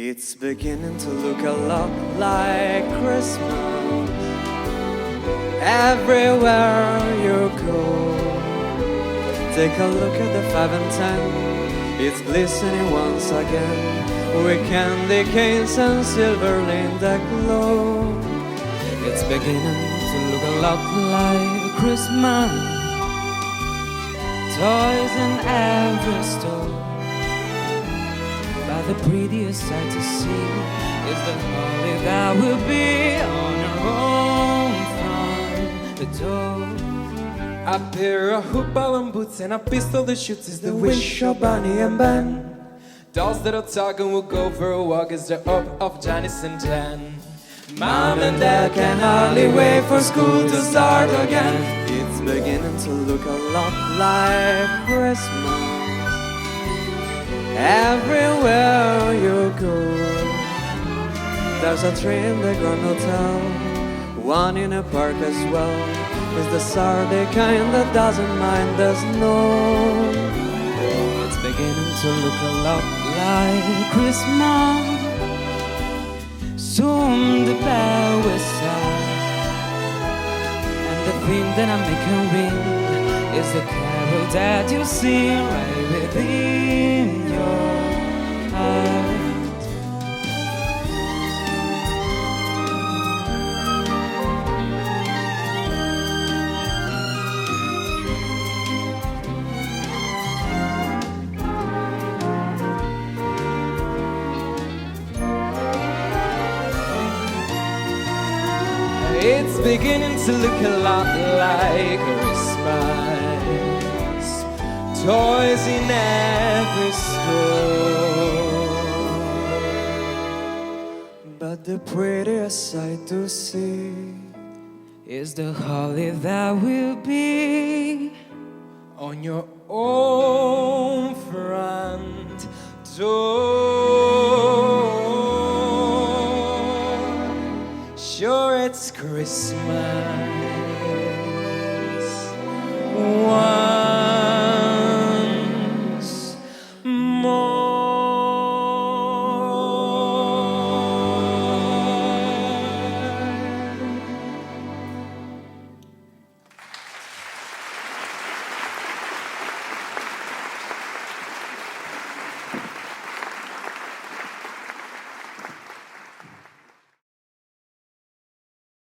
It's beginning to look a lot like Christmas. Everywhere you go, take a look at the 5 and 10. It's glistening once again with candy canes and silver lined glow. It's beginning to look a lot like Christmas. Toys in every store, but the prettiest sight to see is the holly that will be on your own front door. A pair of hoop-bound boots and a pistol that shoots is the wish of Bonnie and Ben. Dolls that'll talk and will go for a walk is the hope of Janice and Jen. Mom and Dad can hardly wait for school to start again. It's beginning to look a lot like Christmas. Everywhere you go, there's a tree in the Grand Hotel, one in a park as well. It's the Saturday kind that doesn't mind the snow. It's beginning to look a lot like Christmas. Soon the bell will sound, and the thing that I make a ring is the carol that you sing right within your heart. It's beginning to look a lot like Christmas. Toys in every store, but the prettiest sight to see is the holly that will be on your own front door. Sure, it's Christmas.